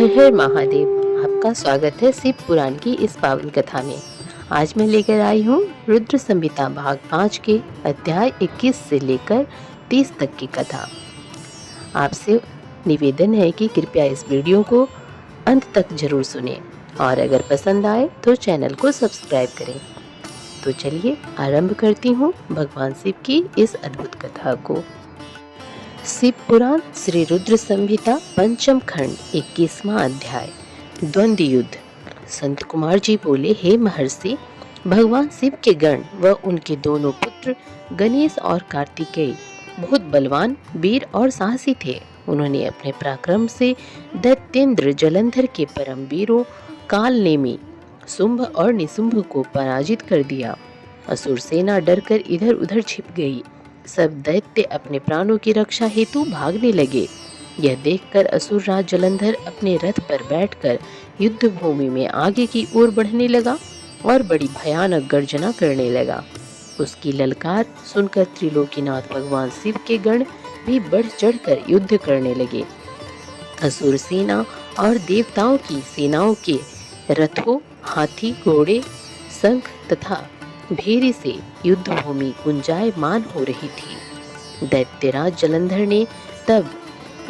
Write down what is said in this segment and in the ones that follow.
हर हर महादेव। आपका स्वागत है शिव पुराण की इस पावन कथा में। आज मैं लेकर आई हूँ रुद्र संहिता भाग 5 के अध्याय 21 से लेकर 30 तक की कथा। आपसे निवेदन है कि कृपया इस वीडियो को अंत तक जरूर सुनें और अगर पसंद आए तो चैनल को सब्सक्राइब करें। तो चलिए आरंभ करती हूँ भगवान शिव की इस अद्भुत कथा को। शिव पुराण श्री रुद्र संहिता पंचम खंड 21वां अध्याय द्वंद्व युद्ध। संत कुमार जी बोले, हे महर्षि, भगवान शिव के गण व उनके दोनों पुत्र गणेश और कार्तिकेय बहुत बलवान, वीर और साहसी थे। उन्होंने अपने पराक्रम से दैत्येंद्र जलंधर के परम वीरों काल नेमी, शुंभ और निशुंभ को पराजित कर दिया। असुर सेना डरकर इधर उधर छिप गई। सब दैत्य अपने प्राणों की रक्षा हेतु भागने लगे। यह देखकर असुर राज जलंधर अपने रथ पर बैठकर युद्ध भूमि में आगे की ओर बढ़ने लगा और बड़ी भयानक गर्जना करने लगा। उसकी ललकार सुनकर त्रिलोकीनाथ भगवान शिव के गण भी बढ़ चढ़कर युद्ध करने लगे। असुर सेना और देवताओं की सेनाओं के रथों, हाथी, घोड़े, शंख तथा भेरी से युद्ध भूमि गुंजायमान हो रही थी। दैत्यराज जलंधर ने तब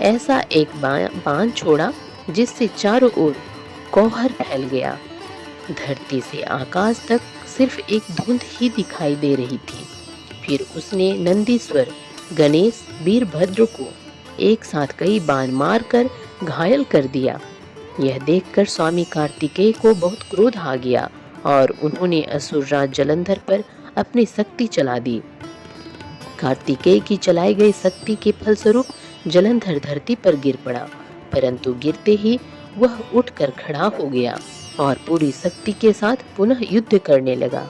ऐसा एक बाण छोड़ा जिससे चारों ओर कोहर फैल गया। धरती से आकाश तक सिर्फ एक धुंध ही दिखाई दे रही थी। फिर उसने नंदीश्वर गणेश वीरभद्र को एक साथ कई बाण मारकर घायल कर दिया। यह देखकर स्वामी कार्तिकेय को बहुत क्रोध आ गया और उन्होंने असुर राज जलंधर पर अपनी शक्ति चला दी। कार्तिकेय की चलाई गई शक्ति के फलस्वरूप जलंधर धरती पर गिर पड़ा, परंतु गिरते ही वह उठकर खड़ा हो गया और पूरी शक्ति के साथ पुनः युद्ध करने लगा।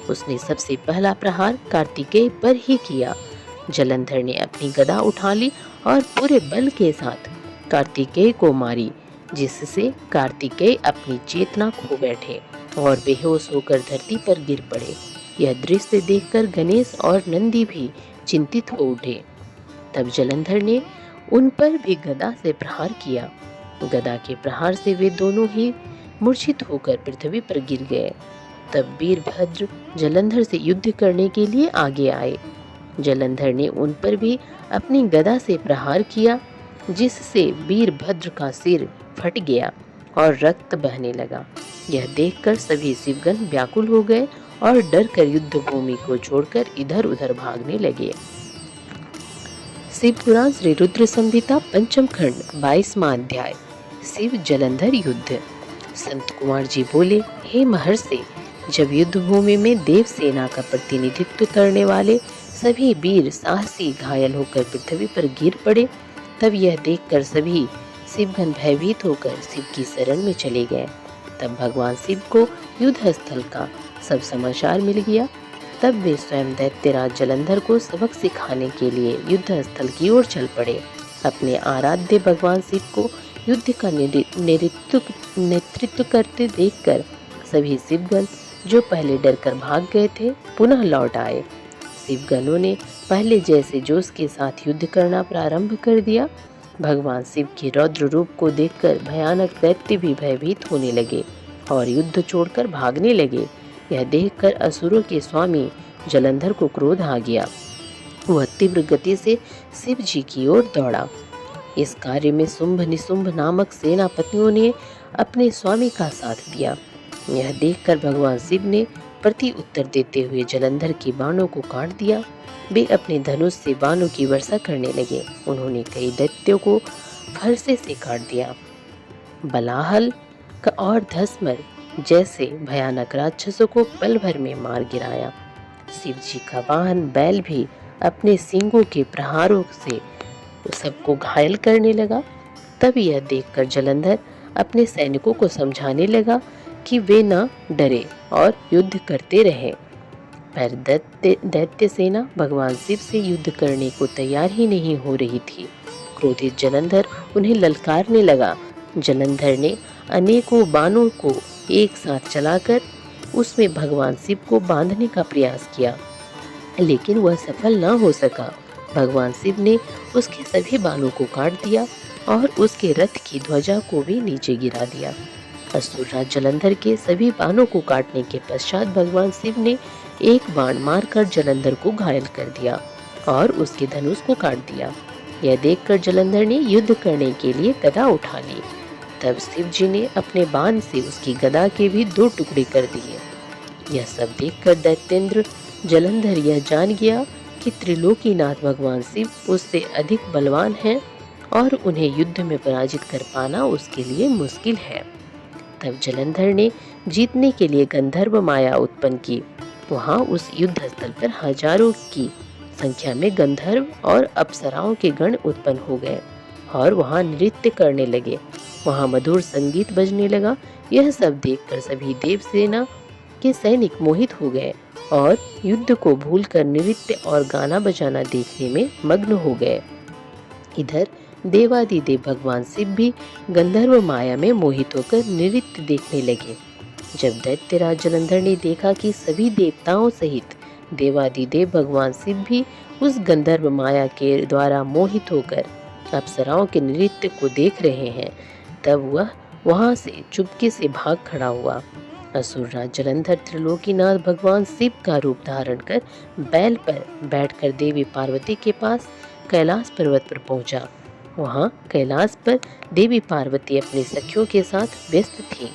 उसने सबसे पहला प्रहार कार्तिकेय पर ही किया। जलंधर ने अपनी गदा उठा ली और पूरे बल के साथ कार्तिकेय को मारी, जिससे कार्तिकेय अपनी चेतना खो बैठे और बेहोश होकर धरती पर गिर पड़े। यह दृश्य देखकर गणेश और नंदी भी चिंतित हो उठे। तब जलंधर ने उन पर भी गदा से प्रहार किया। गदा के प्रहार से वे दोनों ही मूर्छित होकर पृथ्वी पर गिर गए। तब वीरभद्र जलंधर से युद्ध करने के लिए आगे आए। जलंधर ने उन पर भी अपनी गदा से प्रहार किया, जिससे वीरभद्र का सिर फट गया और रक्त बहने लगा। यह देखकर सभी शिवगण व्याकुल हो गए और डर कर युद्ध भूमि को छोड़कर इधर उधर भागने लगे। शिव पुराण श्री रुद्र संहिता पंचम खंड 22वां अध्याय शिव जलंधर युद्ध। संत कुमार जी बोले, हे महर्षि, जब युद्ध भूमि में देव सेना का प्रतिनिधित्व करने वाले सभी वीर साहसी घायल होकर पृथ्वी पर गिर पड़े, तब यह देखकर सभी शिवगण भयभीत होकर शिव की शरण में चले गए। तब भगवान शिव को युद्ध स्थल का सब समाचार मिल गया। तब वे स्वयं दैत्यराज जलंधर को सबक सिखाने के लिए युद्ध स्थल की ओर चल पड़े। अपने आराध्य भगवान शिव को युद्ध का नेतृत्व करते देखकर सभी शिवगण जो पहले डरकर भाग गए थे पुनः लौट आए। शिवगणों ने पहले जैसे जोश के साथ युद्ध करना प्रारंभ कर दिया। भगवान शिव के रौद्र रूप को देखकर भयानक दैत्य भी भयभीत होने लगे और युद्ध छोड़कर भागने लगे। यह देखकर असुरों के स्वामी जलंधर को क्रोध आ गया। वह तीव्र गति से शिव जी की ओर दौड़ा। इस कार्य में शुंभ निशुंभ नामक सेनापतियों ने अपने स्वामी का साथ दिया। यह देखकर भगवान शिव ने प्रति उत्तर देते हुए जलंधर के बाणों को काट दिया। वे अपने धनुष से बाणों की वर्षा करने लगे। उन्होंने कई दैत्यों को फरसे से काट दिया। बलाहल और धसमर जैसे भयानक राक्षसों को पल भर में मार गिराया। शिव जी का वाहन बैल भी अपने सींगों के प्रहारों से सबको घायल करने लगा। तब यह देखकर जलंधर अपने सैनिकों को समझाने लगा कि वे न डरे और युद्ध करते रहे। पर दैत्य सेना भगवान शिव से युद्ध करने को तैयार ही नहीं हो रही थी। क्रोधित जलंधर उन्हें ललकारने लगा। जलंधर ने अनेकों बाणों को एक साथ चलाकर उसमें भगवान शिव को बांधने का प्रयास किया, लेकिन वह सफल न हो सका। भगवान शिव ने उसके सभी बालों को काट दिया और उसके रथ की ध्वजा को भी नीचे गिरा दिया। असुरराज जलंधर के सभी बाणों को काटने के पश्चात भगवान शिव ने एक बाण मारकर जलंधर को घायल कर दिया और उसके धनुष को काट दिया। यह देखकर जलंधर ने युद्ध करने के लिए गदा उठा ली। तब शिव जी ने अपने बाण से उसकी गदा के भी 2 टुकड़े कर दिए। यह सब देखकर दैत्येंद्र जलंधर यह जान गया कि त्रिलोकीनाथ भगवान शिव उससे अधिक बलवान हैं और उन्हें युद्ध में पराजित कर पाना उसके लिए मुश्किल है। तब जलंधर ने जीतने के लिए गंधर्व माया उत्पन्न की। वहां उस युद्ध स्थल पर हजारों की संख्या में गंधर्व और अप्सराओं के गण उत्पन्न हो गए और वहां नृत्य करने लगे। वहां मधुर संगीत बजने लगा। यह सब देखकर सभी देव सेना के सैनिक मोहित हो गए और युद्ध को भूलकर नृत्य और गाना बजाना देखने में मग्न हो गए। इधर देवादिदेव भगवान शिव भी गंधर्व माया में मोहित होकर नृत्य देखने लगे। जब दैत्यराज जलंधर ने देखा कि सभी देवताओं सहित देवादिदेव भगवान शिव भी उस गंधर्व माया के द्वारा मोहित होकर अप्सराओं के नृत्य को देख रहे हैं, तब वह वहां से चुपके से भाग खड़ा हुआ। असुरराज जलंधर त्रिलोकीनाथ भगवान शिव का रूप धारण कर बैल पर बैठकर देवी पार्वती के पास कैलाश पर्वत पर पहुंचा। वहां कैलाश पर देवी पार्वती अपने सखियों के साथ व्यस्त थी।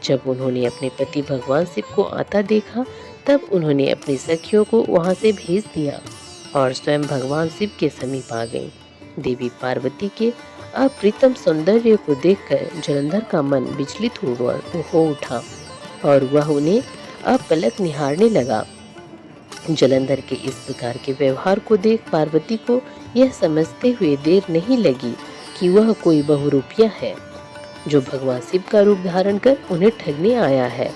जब उन्होंने अपने पति भगवान शिव को आता देखा, तब उन्होंने अपनी सखियों को वहां से भेज दिया और स्वयं भगवान शिव के समीप आ गईं। देवी पार्वती के अप्रीतम सौंदर्य को देखकर जलंधर का मन विचलित हो उठा और वह उन्हें अपलक निहारने लगा। जलंधर के इस प्रकार के व्यवहार को देख पार्वती को यह समझते हुए देर नहीं लगी कि वह कोई बहुरूपिया है जो भगवान शिव का रूप धारण कर उन्हें ठगने आया है।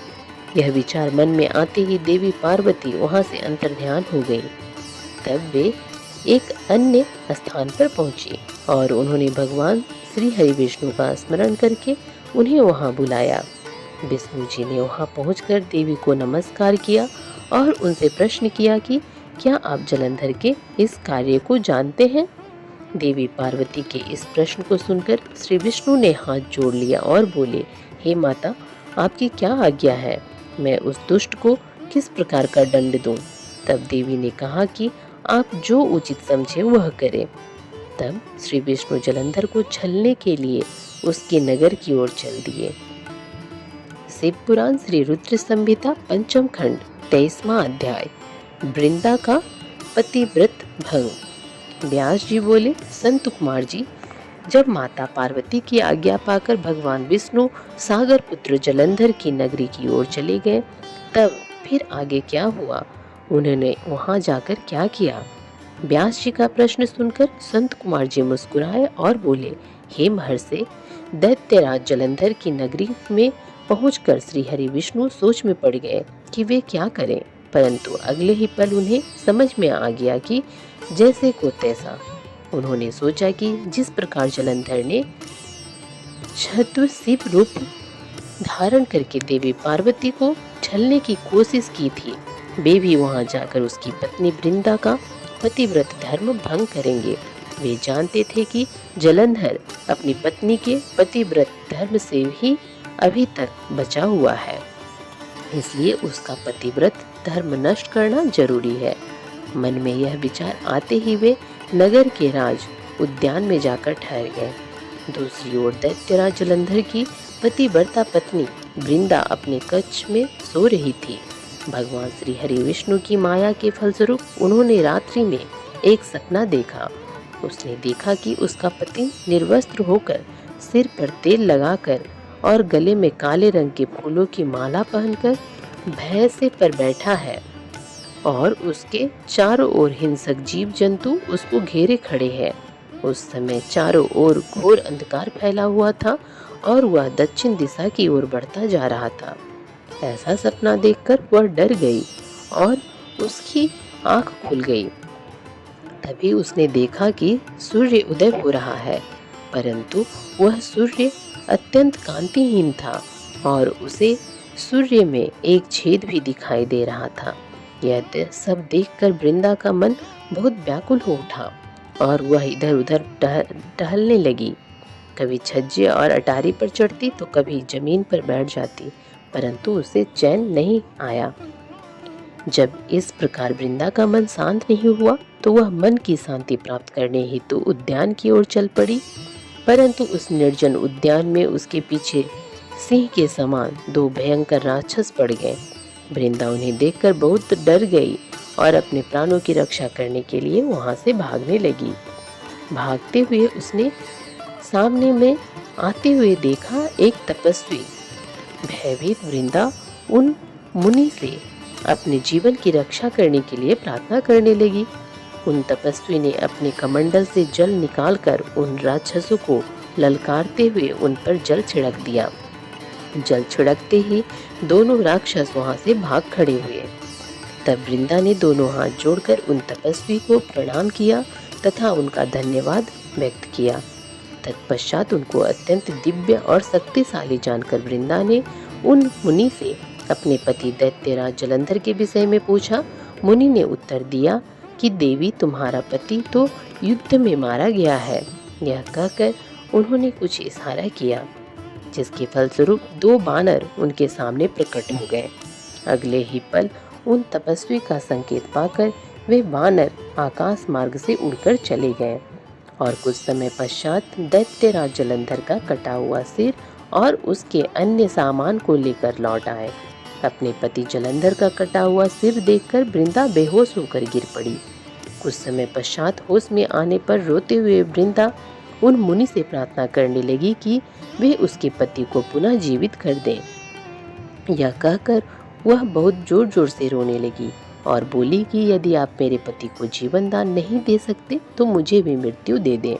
यह विचार मन में आते ही देवी पार्वती वहां से अंतर्ध्यान हो गई। तब वे एक अन्य स्थान पर पहुंची और उन्होंने भगवान श्री हरि विष्णु का स्मरण करके उन्हें वहां बुलाया। विष्णु जी ने वहां पहुंचकर देवी को नमस्कार किया और उनसे प्रश्न किया कि क्या आप जलंधर के इस कार्य को जानते हैं? देवी पार्वती के इस प्रश्न को सुनकर श्री विष्णु ने हाथ जोड़ लिया और बोले, हे माता, आपकी क्या आज्ञा है? मैं उस दुष्ट को किस प्रकार का दंड दूं? तब देवी ने कहा कि आप जो उचित समझे वह करें। तब श्री विष्णु जलंधर को छलने के लिए उसके नगर की ओर चल दिए। शिव पुराण श्री रुद्र संहिता पंचम खंड 23वां अध्याय, वृंदा का पतिव्रत भंग। व्यास जी बोले, संत कुमार जी, जब माता पार्वती की आज्ञा पाकर भगवान विष्णु सागर पुत्र जलंधर की नगरी की ओर चले गए, तब फिर आगे क्या हुआ? उन्होंने वहां जाकर क्या किया? व्यास जी का प्रश्न सुनकर संत कुमार जी मुस्कुराए और बोले, हे महर्षि, दैत्यराज जलंधर की नगरी में पहुंचकर श्री हरि विष्णु सोच में पड़ गए कि वे क्या करें, परंतु अगले ही पल उन्हें समझ में आ गया कि जैसे को तैसा। उन्होंने सोचा कि जिस प्रकार जलंधर ने चतुर्शिव रूप धारण करके देवी पार्वती को छलने की कोशिश की थी, वे भी वहां जाकर उसकी पत्नी वृंदा का पतिव्रत धर्म भंग करेंगे। वे जानते थे कि जलंधर अपनी पत्नी के पतिव्रत धर्म से ही अभी तक बचा हुआ है, इसलिए उसका पतिव्रत धर्म नष्ट करना जरूरी है। मन में यह विचार आते ही वे नगर के राज उद्यान में जाकर ठहर गए। दूसरी ओर दैत्यराज जलंधर की पतिव्रता पत्नी वृंदा अपने कक्ष में सो रही थी। भगवान श्री हरि विष्णु की माया के फलस्वरूप उन्होंने रात्रि में एक सपना देखा। उसने देखा कि उसका पति निर्वस्त्र होकर सिर पर तेल लगाकर और गले में काले रंग के फूलों की माला पहनकर भैंसे पर बैठा है और उसके चारों ओर हिंसक जीव जंतु उसको घेरे खड़े हैं। उस समय चारों ओर घोर अंधकार फैला हुआ था और वह दक्षिण दिशा की ओर बढ़ता जा रहा था। ऐसा सपना देखकर वह डर गई और उसकी आंख खुल गई। तभी उसने देखा कि सूर्य उदय हो रहा है, परंतु वह सूर्य अत्यंत कांतिहीन था और उसे सूर्य में एक छेद भी दिखाई दे रहा था। यह सब देखकर वृंदा का मन बहुत व्याकुल हो उठा और वह इधर उधर टहलने लगी। कभी छज्जे और अटारी पर चढ़ती तो कभी जमीन पर बैठ जाती, परंतु उसे चैन नहीं आया। जब इस प्रकार वृंदा का मन शांत नहीं हुआ तो वह मन की शांति प्राप्त करने हेतु उद्यान की ओर चल पड़ी, परंतु उस निर्जन उद्यान में उसके पीछे सिंह के समान दो भयंकर राक्षस पड़ गए। वृंदा उन्हें देखकर बहुत डर गई और अपने प्राणों की रक्षा करने के लिए वहां से भागने लगी। भागते हुए उसने सामने में आते हुए देखा एक तपस्वी। भयभीत वृंदा उन मुनि से अपने जीवन की रक्षा करने के लिए प्रार्थना करने लगी। उन तपस्वी ने अपने कमंडल से जल निकालकर उन राक्षसों को ललकारते हुए उन पर जल छिड़क दिया। जल छिड़कते ही दोनों राक्षस वहां से भाग खड़े हुए। तब वृंदा ने दोनों हाथ जोड़कर उन तपस्वी को प्रणाम किया तथा उनका धन्यवाद व्यक्त किया। तत्पश्चात उनको अत्यंत दिव्य और शक्तिशाली जानकर वृंदा ने उन मुनि से अपने पति दैत्यराज जलंधर के विषय में पूछा। मुनि ने उत्तर दिया कि देवी, तुम्हारा पति तो युद्ध में मारा गया है। यह कहकर उन्होंने कुछ इशारा किया, जिसके फलस्वरूप दो बानर उनके सामने प्रकट हो गए। अगले ही पल उन तपस्वी का संकेत पाकर वे बानर आकाश मार्ग से उड़कर चले गए और कुछ समय पश्चात दैत्यराज जलंधर का कटा हुआ सिर और उसके अन्य सामान को लेकर लौट आए। अपने पति जलंधर का कटा हुआ सिर देखकर वृंदा बेहोश होकर गिर पड़ी। कुछ समय पश्चात होश में आने पर रोते हुए वृंदा उन मुनि से प्रार्थना करने लगी कि वे उसके पति को पुनः जीवित कर दें। यह कहकर वह बहुत जोर जोर से रोने लगी और बोली कि यदि आप मेरे पति को जीवन दान नहीं दे सकते तो मुझे भी मृत्यु दे दें।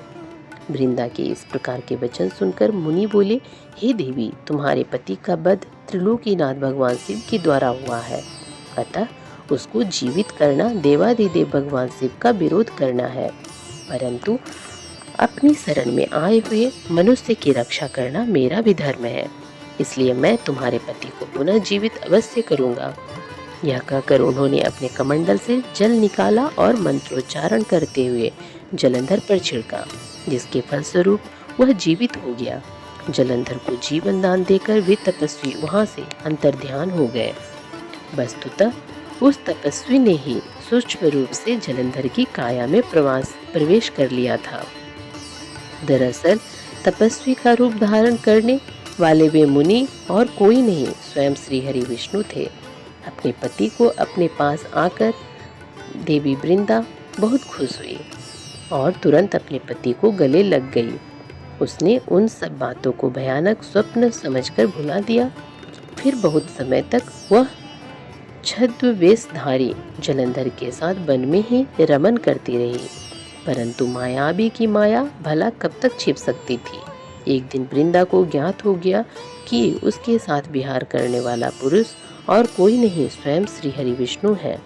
वृंदा के इस प्रकार के वचन सुनकर मुनि बोले, हे देवी, तुम्हारे पति का वध त्रिलोकीनाथ भगवान शिव के द्वारा हुआ है, अतः उसको जीवित करना देवाधिदेव भगवान शिव का विरोध करना है, परंतु अपनी शरण में आए हुए मनुष्य की रक्षा करना मेरा भी धर्म है, इसलिए मैं तुम्हारे पति को पुनः जीवित अवश्य करूंगा। यह कहकर उन्होंने अपने कमंडल से जल निकाला और मंत्रोच्चारण करते हुए जलंधर पर छिड़का, जिसके फलस्वरूप वह जीवित हो गया। जलंधर को जीवन दान देकर वे तपस्वी वहां से अंतर्ध्यान हो गए। वस्तुतः उस तपस्वी ने ही सूक्ष्म रूप से जलंधर की काया में प्रवेश कर लिया था। दरअसल तपस्वी का रूप धारण करने वाले वे मुनि और कोई नहीं, स्वयं श्री हरि विष्णु थे। अपने पति को अपने पास आकर देवी वृंदा बहुत खुश हुई और तुरंत अपने पति को गले लग गई। उसने उन सब बातों को भयानक स्वप्न समझकर भुला दिया। फिर बहुत समय तक वह छद्म वेशधारी जलंधर के साथ वन में ही रमन करती रही, परंतु मायावी की माया भला कब तक छिप सकती थी। एक दिन वृंदा को ज्ञात हो गया कि उसके साथ विहार करने वाला पुरुष और कोई नहीं, स्वयं श्री हरि विष्णु है,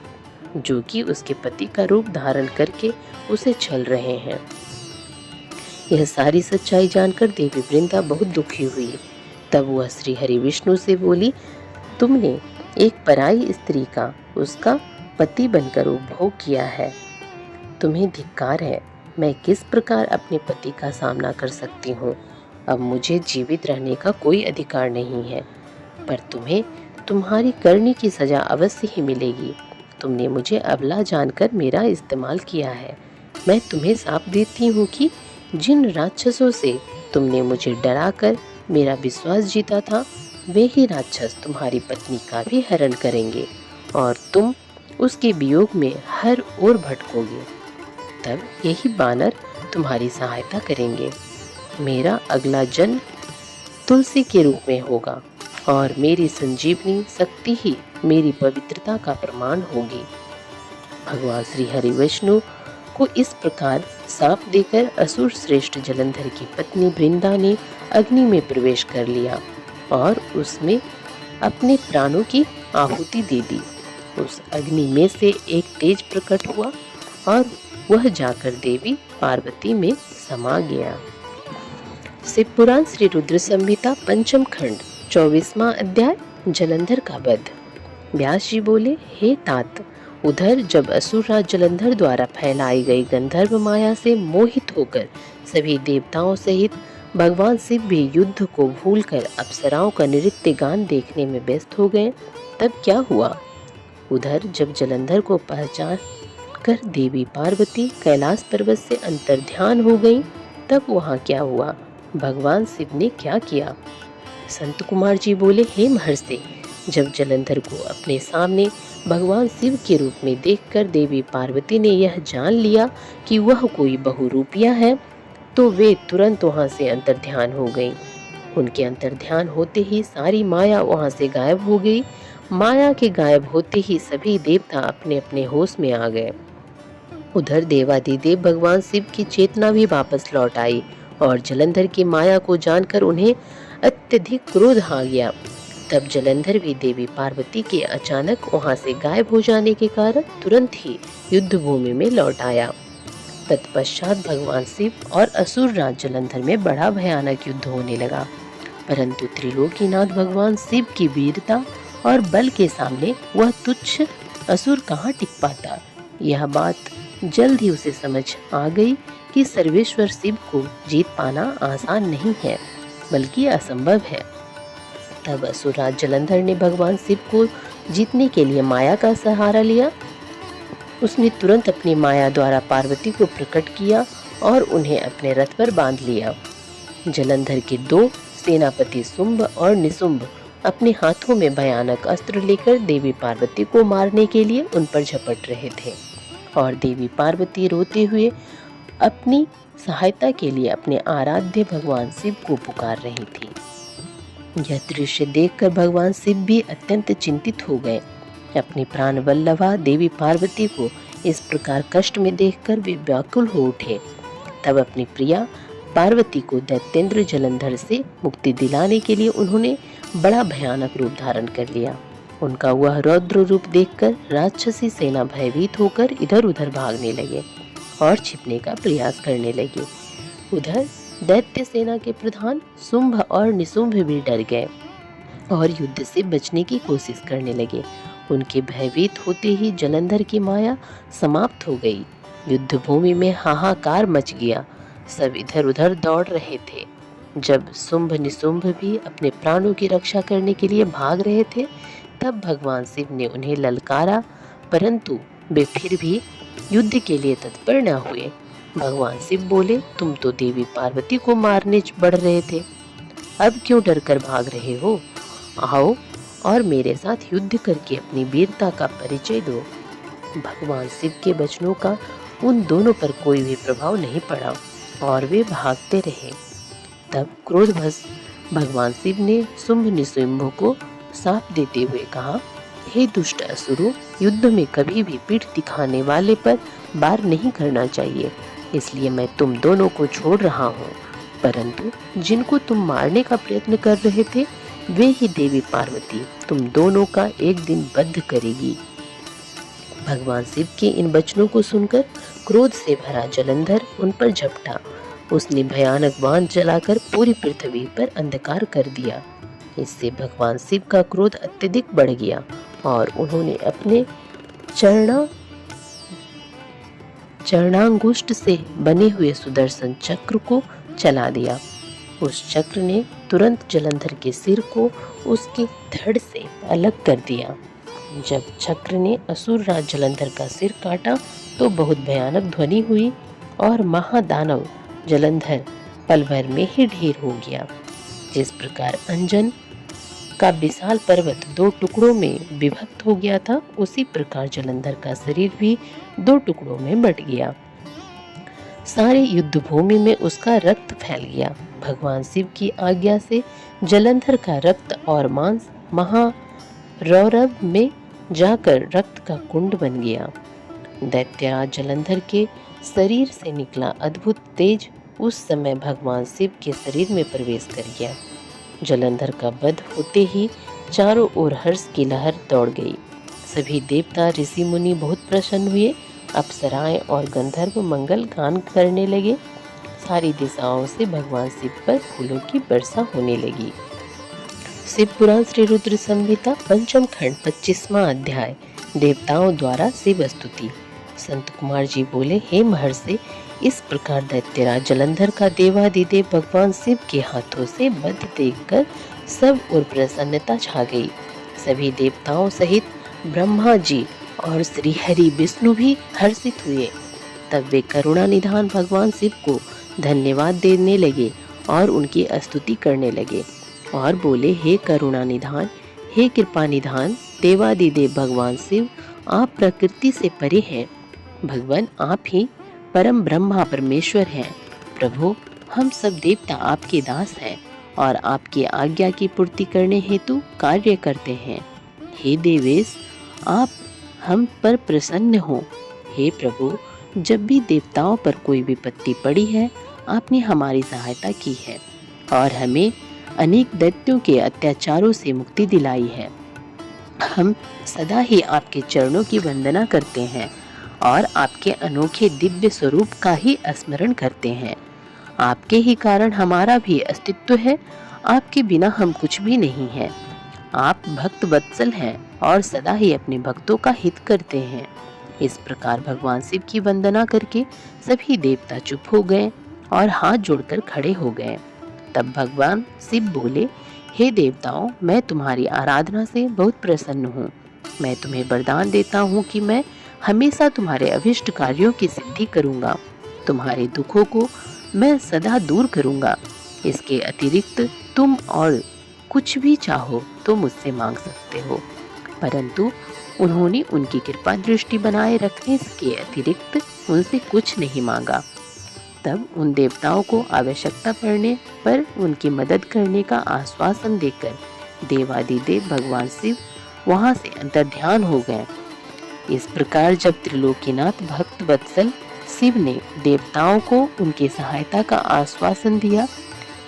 जो कि उसके पति का रूप धारण करके उसे छल रहे हैं। यह सारी सच्चाई जानकर देवी वृंदा बहुत दुखी हुई। तब वह श्री हरि विष्णु से बोली, तुमने एक पराई स्त्री का उसका पति बनकर उपभोग किया है, तुम्हें धिक्कार है। मैं किस प्रकार अपने पति का सामना कर सकती हूँ? अब मुझे जीवित रहने का कोई अधिकार नहीं है, पर तुम्हें तुम्हारी करनी की सजा अवश्य ही मिलेगी। तुमने मुझे अबला जानकर मेरा इस्तेमाल किया है। मैं तुम्हें साफ देती हूँ कि जिन राक्षसों से तुमने मुझे डराकर मेरा विश्वास जीता था, वे ही राक्षस तुम्हारी पत्नी का भी हरण करेंगे और तुम उसके वियोग में हर ओर भटकोगे। तब यही बानर तुम्हारी सहायता करेंगे। मेरा अगला जन्म तुलसी के रूप में होगा और मेरी संजीवनी शक्ति ही मेरी पवित्रता का प्रमाण होगी। भगवान श्री हरि विष्णु को इस प्रकार साप देकर असुर श्रेष्ठ जलंधर की पत्नी वृंदा ने अग्नि में प्रवेश कर लिया और उसमें अपने प्राणों की आहुति दे दी। उस अग्नि में से एक तेज प्रकट हुआ और वह जाकर देवी पार्वती में समा गया। शिव पुराण श्री रुद्र संहिता पंचम खंड 24वां अध्याय जलंधर का वध। व्यास जी बोले, हे तात, उधर जब असुरराज जलंधर द्वारा फैलाई गई गंधर्व माया से मोहित होकर सभी देवताओं सहित भगवान शिव भी युद्ध को भूलकर अप्सराओं का नृत्य गान देखने में व्यस्त हो गए। तब क्या हुआ? उधर जब जलंधर को पहचान कर देवी पार्वती कैलाश पर्वत से अंतर्ध्यान हो गई, तब वहाँ क्या हुआ? भगवान शिव ने क्या किया? संत कुमार जी बोले, हे महर्षि, जब जलंधर को अपने सामने भगवान शिव के रूप में देखकर देवी पार्वती ने यह जान लिया कि वह कोई बहुरूपिया है, तो वे तुरंत वहां से अंतर्ध्यान हो गई। उनके अंतर्ध्यान होते ही सारी माया वहां से गायब हो गई। माया के गायब होते ही सभी देवता अपने अपने होश में आ गए। उधर देवादिदेव भगवान शिव की चेतना भी वापस लौट आई और जलंधर की माया को जानकर उन्हें अत्यधिक क्रोध आ गया। तब जलंधर भी देवी पार्वती के अचानक वहां से गायब हो जाने के कारण तुरंत ही युद्ध भूमि में लौट आया। तत्पश्चात भगवान शिव और असुर राज जलंधर में बड़ा भयानक युद्ध होने लगा, परंतु त्रिलोकीनाथ भगवान शिव की वीरता और बल के सामने वह तुच्छ असुर कहाँ टिक पाता। यह बात जल्द ही उसे समझ आ गई कि सर्वेश्वर शिव को जीत पाना आसान नहीं है, बल्कि असंभव है। तब असुरराज जलंधर ने भगवान शिव को जीतने के लिए माया का सहारा लिया। उसने तुरंत अपनी माया द्वारा पार्वती को प्रकट किया और उन्हें अपने रथ पर बांध लिया। जलंधर के दो सेनापति शुंभ और निशुंभ अपने हाथों में भयानक अस्त्र लेकर देवी पार्वती को मारने के लिए उन पर झपट रहे थे और देवी पार्वती रोते हुए अपनी सहायता के लिए अपने आराध्य भगवान शिव को पुकार रही थी। यह दृश्य देखकर भगवान शिव भी अत्यंत चिंतित हो गए। अपनी प्राण वल्लभा देवी पार्वती को इस प्रकार कष्ट में देखकर वे व्याकुल हो उठे। तब अपनी प्रिया पार्वती को दैत्येंद्र जलंधर से मुक्ति दिलाने के लिए उन्होंने बड़ा भयानक रूप धारण कर लिया। उनका वह रौद्र रूप देखकर राक्षसी सेना भयभीत होकर इधर उधर भागने लगे और छिपने का प्रयास करने लगे। उधर दैत्य सेना के प्रधान शुंभ और निशुंभ भी डर गए और युद्ध से बचने की कोशिश करने लगे। उनके भयभीत होते ही जलंधर की माया समाप्त हो गई। युद्ध भूमि में हाहाकार मच गया। सब इधर उधर दौड़ रहे थे। जब शुंभ निशुंभ भी अपने प्राणों की रक्षा करने के लिए भाग रहे थे, तब भगवान शिव ने उन्हें ललकारा, परंतु वे फिर भी युद्ध के लिए तत्पर न हुए। भगवान शिव बोले, तुम तो देवी पार्वती को मारने बढ़ रहे थे, अब क्यों डर कर भाग रहे हो? आओ और मेरे साथ युद्ध करके अपनी वीरता का परिचय दो। भगवान शिव के वचनों का उन दोनों पर कोई भी प्रभाव नहीं पड़ा और वे भागते रहे। तब क्रोधवश भगवान शिव ने शुंभ निशुंभ को शाप देते हुए कहा, हे दुष्ट असुरों, युद्ध में कभी भी पीठ दिखाने वाले पर वार नहीं करना चाहिए, इसलिए मैं तुम दोनों को छोड़ रहा हूँ। परंतु जिनको तुम मारने का प्रयत्न कर रहे थे, वे ही देवी पार्वती तुम दोनों का एक दिन वध करेगी। भगवान शिव के इन वचनों को सुनकर क्रोध से भरा जलंधर उन पर झपटा। उसने भयानक बाण चलाकर पूरी पृथ्वी पर अंधकार कर दिया। इससे भगवान शिव का क्रोध अत्यधिक बढ़ गया और उन्होंने अपने चरणांगुष्ठ से बने हुए सुदर्शन चक्र को चला दिया। उस चक्र ने तुरंत जलंधर के सिर को उसके धड़ से अलग कर दिया। जब चक्र ने असुर राज जलंधर का सिर काटा तो बहुत भयानक ध्वनि हुई और महादानव जलंधर पल भर में ही ढेर हो गया। जिस प्रकार अंजन का विशाल पर्वत दो टुकड़ों में विभक्त हो गया था, उसी प्रकार जलंधर का शरीर भी दो टुकड़ों में बट गया। सारे युद्ध भूमि में उसका रक्त फैल गया। भगवान शिव की आज्ञा से जलंधर का रक्त और मांस महारौरव में जाकर रक्त का कुंड बन गया। दैत्यराज जलंधर के शरीर से निकला अद्भुत तेज उस समय भगवान शिव के शरीर में प्रवेश कर गया। जलंधर का वध होते ही चारों ओर हर्ष की लहर दौड़ गई। सभी देवता ऋषि मुनि बहुत प्रसन्न हुए। अप्सराएं और गंधर्व मंगल गान करने लगे। सारी दिशाओं से भगवान शिव पर फूलों की वर्षा होने लगी। शिव पुराण श्री रुद्र संहिता पंचम खंड 25वां अध्याय, देवताओं द्वारा शिव स्तुति। संत कुमार जी बोले, हे महर्षि, इस प्रकार दैत्यराज जलंधर का देवादिदेव भगवान शिव के हाथों से वध देखकर सब और प्रसन्नता छा गई। सभी देवताओं सहित ब्रह्मा जी और श्री हरि विष्णु भी हर्षित हुए। तब वे करुणा निधान भगवान शिव को धन्यवाद देने लगे और उनकी स्तुति करने लगे और बोले, हे करुणा निधान, हे कृपा निधान देवादिदेव भगवान शिव, आप प्रकृति से परे हैं। भगवान आप ही परम ब्रह्मा परमेश्वर हैं। प्रभु, हम सब देवता आपके दास हैं और आपकी आज्ञा की पूर्ति करने हेतु कार्य करते हैं। हे देवेश, आप हम पर प्रसन्न हो। हे प्रभु, जब भी देवताओं पर कोई विपत्ति पड़ी है, आपने हमारी सहायता की है और हमें अनेक दैत्यों के अत्याचारों से मुक्ति दिलाई है। हम सदा ही आपके चरणों की वंदना करते हैं और आपके अनोखे दिव्य स्वरूप का ही स्मरण करते हैं। आपके ही कारण हमारा भी अस्तित्व है, आपके बिना हम कुछ भी नहीं हैं। आप भक्त वत्सल हैं और सदा ही अपने भक्तों का हित करते हैं। इस प्रकार भगवान शिव की वंदना करके सभी देवता चुप हो गए और हाथ जोड़कर खड़े हो गए। तब भगवान शिव बोले, हे देवताओं, मैं तुम्हारी आराधना से बहुत प्रसन्न हूँ। मैं तुम्हें वरदान देता हूँ कि मैं हमेशा तुम्हारे अभिष्ट कार्यों की सिद्धि करूँगा। तुम्हारे दुखों को मैं सदा दूर करूँगा। इसके अतिरिक्त तुम और कुछ भी चाहो तो मुझसे मांग सकते हो। परंतु उन्होंने उनकी कृपा दृष्टि बनाए रखने के अतिरिक्त उनसे कुछ नहीं मांगा। तब उन देवताओं को आवश्यकता पड़ने पर उनकी मदद करने का आश्वासन देकर देवादिदेव भगवान शिव वहां से अंतर्ध्यान हो गए। इस प्रकार जब त्रिलोकीनाथ भक्त वत्सल शिव ने देवताओं को उनकी सहायता का आश्वासन दिया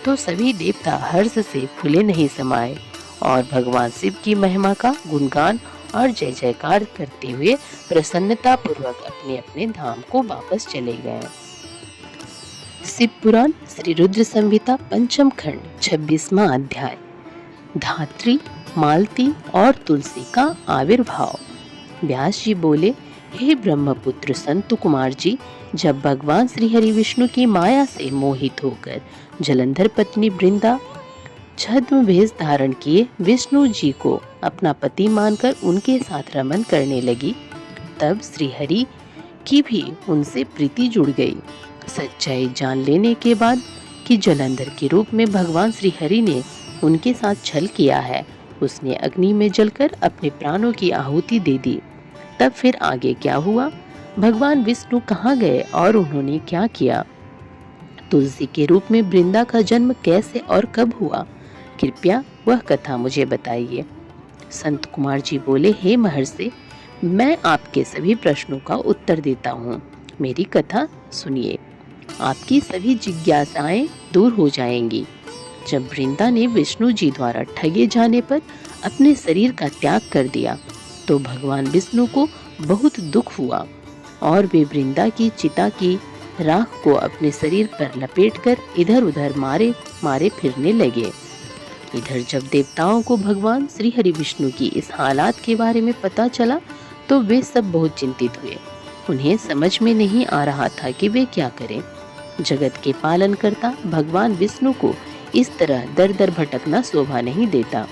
तो सभी देवता हर्ष से फूले नहीं समाये और भगवान शिव की महिमा का गुणगान और जय जयकार करते हुए प्रसन्नता पूर्वक अपने अपने धाम को वापस चले गए। शिव पुराण श्री रुद्र संहिता पंचम खंड 26वां अध्याय। धात्री, मालती और तुलसी का आविर्भाव। व्यास जी बोले, हे ब्रह्मपुत्र संत कुमार जी, जब भगवान श्री हरि विष्णु की माया से मोहित होकर जलंधर पत्नी वृंदा छद्म वेश धारण किए विष्णु जी को अपना पति मानकर उनके साथ रमन करने लगी, तब श्री हरि की भी उनसे प्रीति जुड़ गई। सच्चाई जान लेने के बाद कि जलंधर के रूप में भगवान श्री हरि ने उनके साथ छल किया है, उसने अग्नि में जलकर अपने प्राणों की आहुति दे दी। तब फिर आगे क्या हुआ? भगवान विष्णु कहाँ गए और उन्होंने क्या किया? तुलसी के रूप में वृंदा का जन्म कैसे और कब हुआ? कृपया वह कथा मुझे बताइए। संत कुमार जी बोले, हे महर्षि, मैं आपके सभी प्रश्नों का उत्तर देता हूँ। मेरी कथा सुनिए, आपकी सभी जिज्ञासाएं दूर हो जाएंगी। जब वृंदा ने विष्णु जी द्वारा ठगे जाने पर अपने शरीर का त्याग कर दिया तो भगवान विष्णु को बहुत दुख हुआ और वे वृंदा की चिता की राख को अपने शरीर पर लपेटकर इधर उधर मारे फिरने लगे। इधर जब देवताओं को भगवान श्री हरि विष्णु की इस हालात के बारे में पता चला तो वे सब बहुत चिंतित हुए। उन्हें समझ में नहीं आ रहा था कि वे क्या करें। जगत के पालन करता भगवान विष्णु को इस तरह दर दर भटकना शोभा नहीं देता।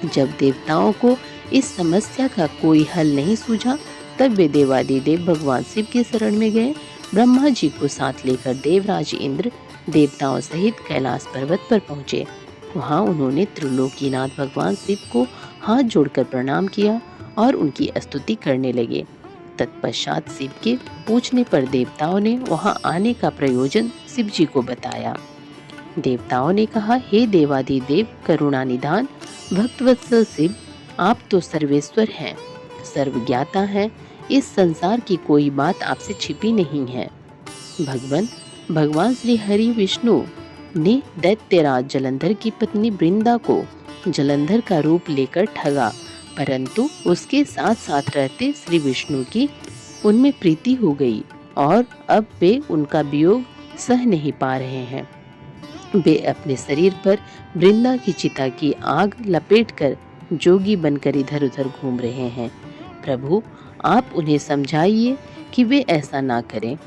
जब देवताओं को इस समस्या का कोई हल नहीं सूझा तब वे देवादिदेव भगवान शिव की शरण में गए। ब्रह्मा जी को साथ लेकर देवराज इंद्र देवताओं सहित कैलाश पर्वत पर पहुँचे। वहाँ उन्होंने त्रिलोकीनाथ भगवान शिव को हाथ जोड़कर प्रणाम किया और उनकी स्तुति करने लगे। तत्पश्चात शिव के पूछने पर देवताओं ने वहां आने का प्रयोजन शिव जी को बताया। देवताओं ने कहा, हे देवादिदेव करुणा निधान भक्तवत्सल शिव, आप तो सर्वेश्वर हैं, सर्वज्ञाता हैं। इस संसार की कोई बात आपसे छिपी नहीं है। भगवान श्री हरि विष्णु ने दैत्यराज जलंधर की पत्नी वृंदा को जलंधर का रूप लेकर ठगा, परंतु उसके साथ साथ रहते श्री विष्णु की उनमें प्रीति हो गई और अब वे उनका वियोग सह नहीं पा रहे हैं। वे अपने शरीर पर वृंदा की चिता की आग लपेटकर जोगी बनकर इधर उधर घूम रहे हैं। प्रभु, आप उन्हें समझाइए कि वे ऐसा ना करें।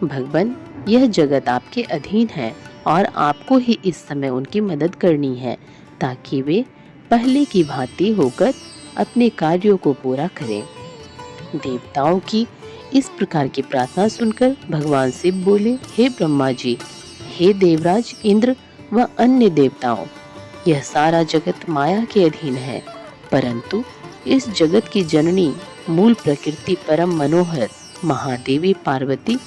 भगवान, यह जगत आपके अधीन है और आपको ही इस समय उनकी मदद करनी है ताकि वे पहले की भांति होकर अपने कार्यों को पूरा करें। देवताओं की इस प्रकार की प्रार्थना सुनकर भगवान शिव बोले, हे ब्रह्मा जी, हे देवराज इंद्र व अन्य देवताओं, यह सारा जगत माया के अधीन है, परंतु इस जगत की जननी मूल प्रकृति परम मनोहर महादेवी पार्वती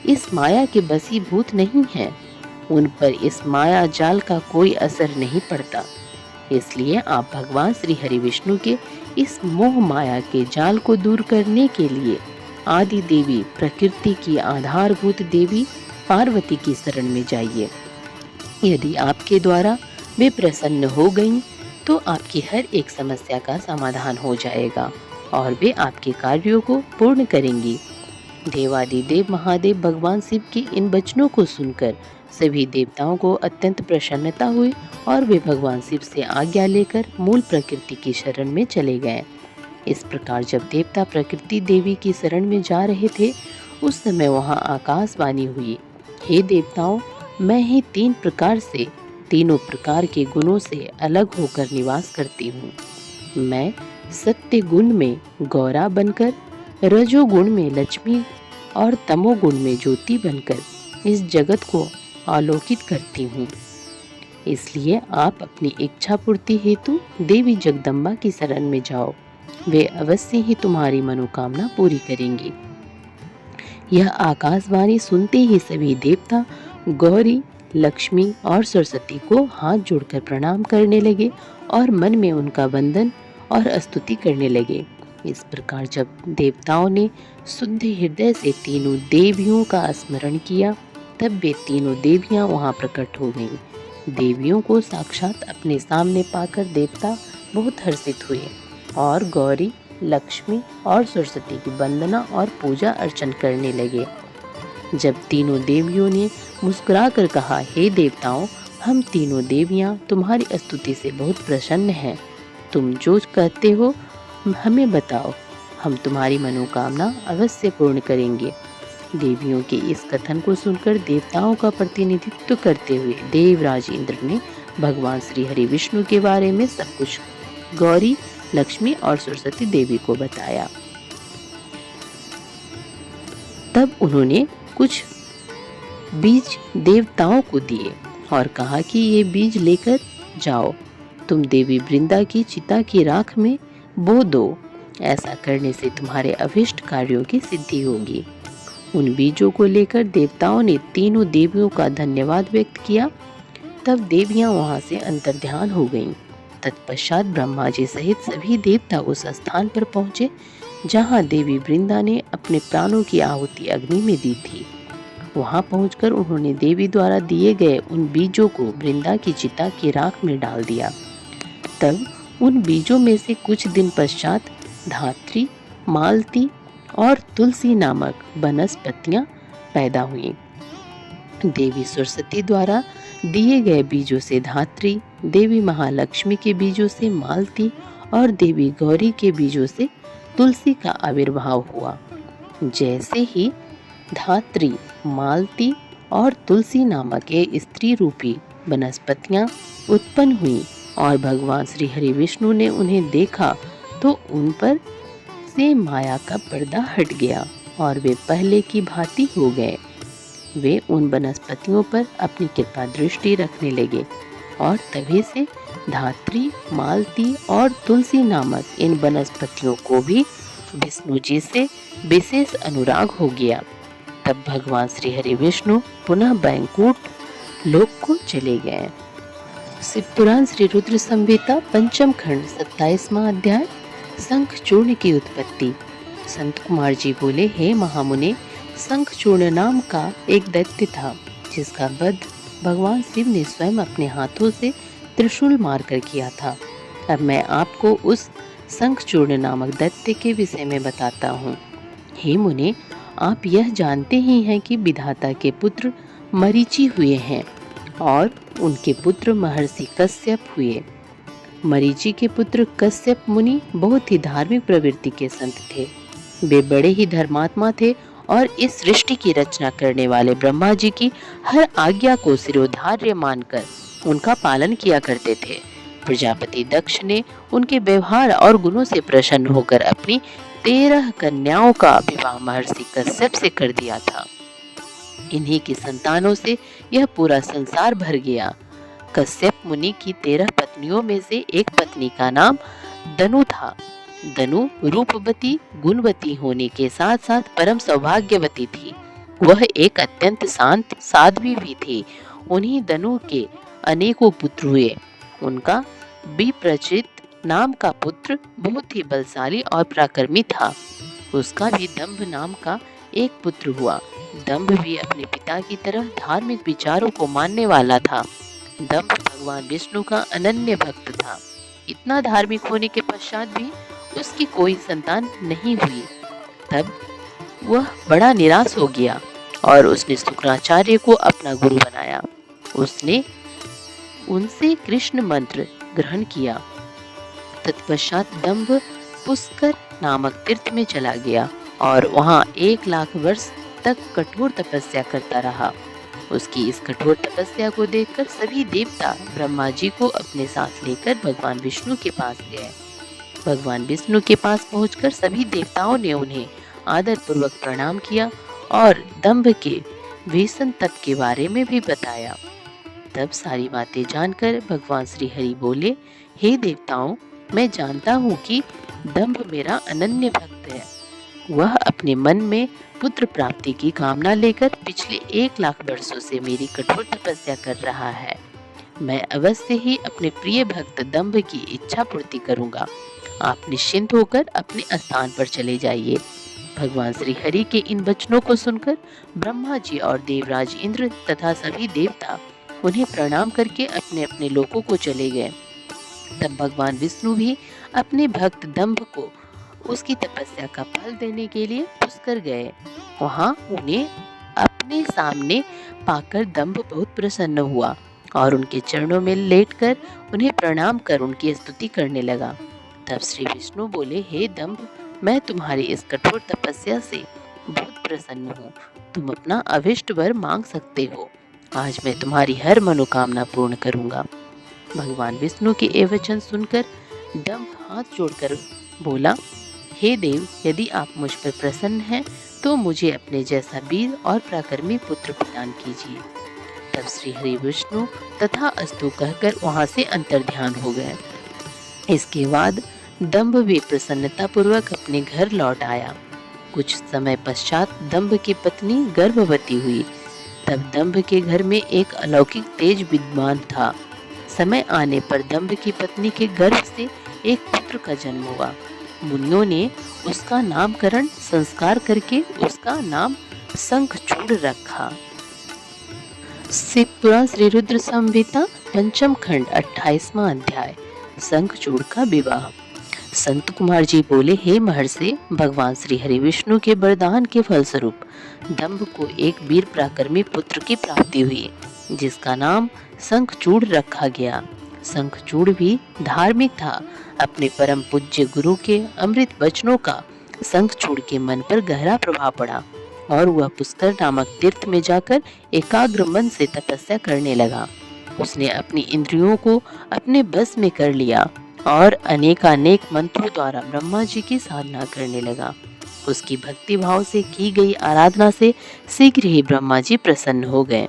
इस माया के बसीभूत नहीं है। उन पर इस माया जाल का कोई असर नहीं पड़ता। इसलिए आप भगवान श्री हरि विष्णु के इस मोह माया के जाल को दूर करने के लिए आदि देवी प्रकृति की आधारभूत देवी पार्वती की शरण में जाइए। यदि आपके द्वारा वे प्रसन्न हो गईं, तो आपकी हर एक समस्या का समाधान हो जाएगा और वे आपके कार्यों को पूर्ण करेंगी। देवादिदेव महादेव भगवान शिव के इन वचनों को सुनकर सभी देवताओं को अत्यंत प्रसन्नता हुई और वे भगवान शिव से आज्ञा लेकर मूल प्रकृति की शरण में चले गए। इस प्रकार जब देवता प्रकृति देवी की शरण में जा रहे थे, उस समय वहां आकाशवाणी हुई, हे देवताओं, मैं ही तीनों प्रकार के गुणों से अलग होकर निवास करती हूँ। मैं सत्य गुण में गौरा बनकर, रजोगुण में लक्ष्मी और तमोगुण में ज्योति बनकर इस जगत को आलोकित करती हूँ। इसलिए आप अपनी इच्छा पूर्ति हेतु देवी जगदम्बा की शरण में जाओ, वे अवश्य ही तुम्हारी मनोकामना पूरी करेंगी। यह आकाशवाणी सुनते ही सभी देवता गौरी, लक्ष्मी और सरस्वती को हाथ जोड़कर प्रणाम करने लगे और मन में उनका वंदन और स्तुति करने लगे। इस प्रकार जब देवताओं ने शुद्ध हृदय से तीनों देवियों का स्मरण किया, तब वे तीनों देवियां वहां प्रकट हो गईं। देवियों को साक्षात अपने सामने पाकर देवता बहुत हर्षित हुए और गौरी, लक्ष्मी और सरस्वती की वंदना और पूजा अर्चन करने लगे। जब तीनों देवियों ने मुस्कुराकर कहा, हे देवताओं, हम तीनों देवियां तुम्हारी स्तुति से बहुत प्रसन्न हैं। तुम जो कहते हो हमें बताओ, हम तुम्हारी मनोकामना अवश्य पूर्ण करेंगे। देवियों के इस कथन को सुनकर देवताओं का प्रतिनिधित्व करते हुए देवराज इंद्र ने भगवान श्री हरि विष्णु के बारे में सब कुछ गौरी, लक्ष्मी और सरस्वती देवी को बताया। तब उन्होंने कुछ बीज देवताओं को दिए और कहा कि ये बीज लेकर जाओ, तुम देवी वृंदा की चिता की राख में बो दो। ऐसा करने से तुम्हारे अभिष्ट कार्यों की सिद्धि होगी। उन बीजों को लेकर देवताओं ने तीनों देवियों का धन्यवाद व्यक्त किया। तब देवियां वहां से अंतर्ध्यान हो गईं। तत्पश्चात ब्रह्मा जी सहित सभी देवता उस स्थान पर पहुंचे जहां देवी वृंदा ने अपने प्राणों की आहुति अग्नि में दी थी। वहां पहुंचकर उन्होंने देवी द्वारा दिए गए उन बीजों को वृंदा की चिता की राख में डाल दिया। तब उन बीजों में से कुछ दिन पश्चात धात्री, मालती और तुलसी नामक वनस्पतियां पैदा हुईं। देवी सरस्वती द्वारा दिए गए बीजों से धात्री, देवी महालक्ष्मी के बीजों से मालती और देवी गौरी के बीजों से तुलसी का आविर्भाव हुआ। जैसे ही धात्री, मालती और तुलसी नामक ये स्त्री रूपी वनस्पतियां उत्पन्न हुई और भगवान श्री हरि विष्णु ने उन्हें देखा, तो उन पर से माया का पर्दा हट गया और वे पहले की भांति हो गए। वे उन वनस्पतियों पर अपनी कृपा दृष्टि रखने लगे और तभी से धात्री, मालती और तुलसी नामक इन वनस्पतियों को भी विष्णु जी से विशेष अनुराग हो गया। तब भगवान श्री हरि विष्णु पुनः बैकुंठ लोक को चले गए। शिव पुराण श्री रुद्र संहिता पंचम खंड 27वां अध्याय शंखचूर्ण की उत्पत्ति। संत कुमार जी बोले, हे महामुने, शंखचूर्ण नाम का एक दैत्य था जिसका वध भगवान शिव ने स्वयं अपने हाथों से त्रिशूल मारकर किया था। अब मैं आपको उस शंखचूर्ण नामक दैत्य के विषय में बताता हूँ। हे मुने, आप यह जानते ही हैं कि विधाता के पुत्र मरीचि हुए हैं और उनके पुत्र महर्षि कश्यप हुए। मरीचि के पुत्र कश्यप मुनि बहुत ही धार्मिक प्रवृत्ति के संत थे। वे बड़े ही धर्मात्मा थे और इस सृष्टि की रचना करने वाले ब्रह्मा जी की हर आज्ञा को शिरोधार्य मानकर उनका पालन किया करते थे। प्रजापति दक्ष ने उनके व्यवहार और गुणों से प्रसन्न होकर अपनी 13 कन्याओं का विवाह महर्षि कश्यप से कर दिया था। इन्हीं की संतानों से यह पूरा संसार भर गया। कश्यप मुनि की 13 पत्नियों में से एक पत्नी का नाम दनु था। दनु रूपवती गुणवती होने के साथ साथ परम सौभाग्यवती थी। वह एक अत्यंत शांत साध्वी भी थी। उन्हीं दनु के अनेकों पुत्र हुए। उनका विप्रचित नाम का पुत्र बहुत ही बलशाली और पराक्रमी था। उसका भी दंभ नाम का एक पुत्र हुआ। दंभ भी अपने पिता की तरह धार्मिक विचारों को मानने वाला था। दंभ भगवान विष्णु का अनन्य भक्त था। इतना धार्मिक होने के पश्चात भी उसकी कोई संतान नहीं हुई। तब वह बड़ा निराश हो गया और उसने शुक्राचार्य को अपना गुरु बनाया। उसने उनसे कृष्ण मंत्र ग्रहण किया। तत्पश्चात दंभ पुष्कर नामक तीर्थ में चला गया और वहां 1,00,000 वर्ष तक कठोर तपस्या करता रहा। उसकी इस कठोर तपस्या को देखकर सभी देवता ब्रह्मा जी को अपने साथ लेकर भगवान विष्णु के पास गए। भगवान विष्णु के पास पहुंचकर सभी देवताओं ने उन्हें आदर पूर्वक प्रणाम किया और दंभ के भीषण तप के बारे में भी बताया। तब सारी बातें जानकर भगवान श्री हरि बोले, हे देवताओं, मैं जानता हूँ कि दंभ मेरा अनन्य भक्त है। वह अपने मन में पुत्र प्राप्ति की कामना लेकर पिछले 1,00,000 वर्षों से मेरी कठोर तपस्या कर रहा है। मैं अवश्य ही अपने प्रिय भक्त दंभ की इच्छा पूर्ति करूंगा। आप निश्चिंत होकर अपने स्थान पर चले जाइए। भगवान श्री हरि के इन वचनों को सुनकर ब्रह्मा जी और देवराज इंद्र तथा सभी देवता उन्हें प्रणाम करके अपने अपने लोकों को चले गए। तब भगवान विष्णु भी अपने भक्त दंभ को उसकी तपस्या का फल देने के लिए पुष्कर गए। वहां उन्हें अपने सामने पाकर दंभ बहुत प्रसन्न हुआ और उनके चरणों में लेटकर उन्हें प्रणाम कर उनकी स्तुति करने लगा। तब श्री विष्णु बोले, हे दंभ, मैं तुम्हारी इस कठोर तपस्या से बहुत प्रसन्न हूँ। तुम अपना अभिष्ट वर मांग सकते हो। आज मैं तुम्हारी हर मनोकामना पूर्ण करूंगा। भगवान विष्णु के ये वचन सुनकर दंभ हाथ जोड़कर बोला, हे देव, यदि आप मुझ पर प्रसन्न हैं तो मुझे अपने जैसा वीर और पराक्रमी पुत्र प्रदान कीजिए। तब श्री हरि विष्णु तथा अस्तु कहकर वहां से अंतर्ध्यान हो गए। इसके बाद दंभ भी प्रसन्नता पूर्वक अपने घर लौट आया। कुछ समय पश्चात दंभ की पत्नी गर्भवती हुई। तब दंभ के घर में एक अलौकिक तेज विद्यमान था। समय आने पर दंभ की पत्नी के गर्भ से एक पुत्र का जन्म हुआ। मुनियों ने उसका नामकरण संस्कार करके उसका नाम शंखचूड़ रखा। शिव पुराण श्री रुद्र संहिता पंचम खंड 28वां अध्याय शंखचूड़ का विवाह। संत कुमार जी बोले, हे महर्षि, भगवान श्री हरि विष्णु के वरदान के फलस्वरूप दंभ को एक वीर पराक्रमी पुत्र की प्राप्ति हुई, जिसका नाम शंखचूड़ रखा गया। शंखचूड़ भी धार्मिक था। अपने परम पूज्य गुरु के अमृत वचनों का शंखचूड़ के मन पर गहरा प्रभाव पड़ा और वह पुष्कर नामक तीर्थ में जाकर एकाग्र मन से तपस्या करने लगा। उसने अपनी इंद्रियों को अपने बस में कर लिया और अनेकानेक मंत्रों द्वारा ब्रह्मा जी की साधना करने लगा। उसकी भक्ति भाव से की गई आराधना से शीघ्र ही ब्रह्मा जी प्रसन्न हो गए।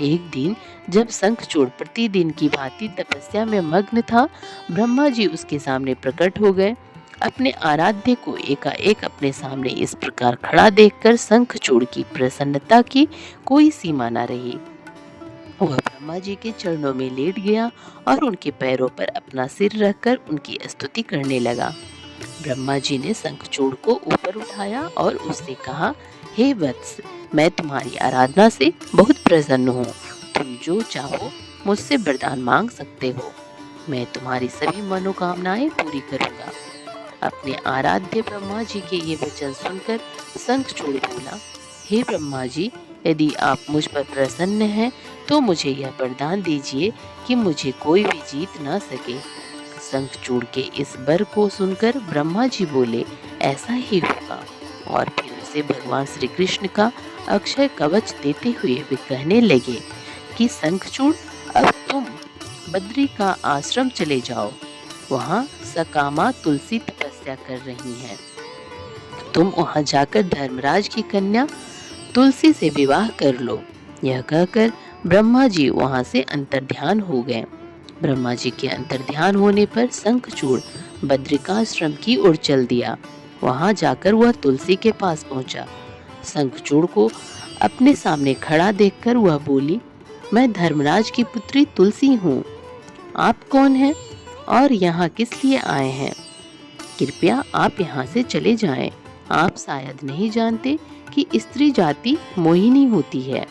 एक दिन जब शंखचूड़ प्रतिदिन की भांति तपस्या में मग्न था, ब्रह्मा जी उसके सामने प्रकट हो गए। अपने आराध्य को एकाएक अपने सामने इस प्रकार खड़ा देखकर शंखचूड़ की प्रसन्नता की कोई सीमा न रही। वह ब्रह्मा जी के चरणों में लेट गया और उनके पैरों पर अपना सिर रखकर उनकी स्तुति करने लगा। ब्रह्मा जी ने शंखचूड़ को ऊपर उठाया और उससे कहा, हे वत्स, मैं तुम्हारी आराधना से बहुत प्रसन्न हूँ। तुम जो चाहो मुझसे वरदान मांग सकते हो। मैं तुम्हारी सभी मनोकामनाएं पूरी करूँगा। अपने आराध्य ब्रह्मा जी के ये वचन सुनकर शंखचूड़ बोला, हे ब्रह्मा जी, यदि आप मुझ पर प्रसन्न हैं तो मुझे यह वरदान दीजिए कि मुझे कोई भी जीत ना सके। शंखचूड़ के इस वर को सुनकर ब्रह्मा जी बोले, ऐसा ही होगा। और फिर उसे भगवान श्री कृष्ण का अक्षय कवच देते हुए वे कहने लगे कि शंखचूड़, अब तुम बद्री का आश्रम चले जाओ। वहाँ सकामा तुलसी तपस्या कर रही हैं। तुम वहाँ जाकर धर्मराज की कन्या तुलसी से विवाह कर लो। यह कहकर ब्रह्मा जी वहाँ से अंतर्ध्यान हो गए। ब्रह्मा जी के अंतर्ध्यान होने पर शंखचूड़ बद्रिकाश्रम की ओर चल दिया। वहां जाकर वह तुलसी के पास पहुंचा। शंखचूड़ को अपने सामने खड़ा देखकर वह बोली, मैं धर्मराज की पुत्री तुलसी हूँ। आप कौन हैं और यहाँ किस लिए आए हैं? कृपया आप यहाँ से चले जाएं। आप शायद नहीं जानते कि स्त्री जाति मोहिनी होती है।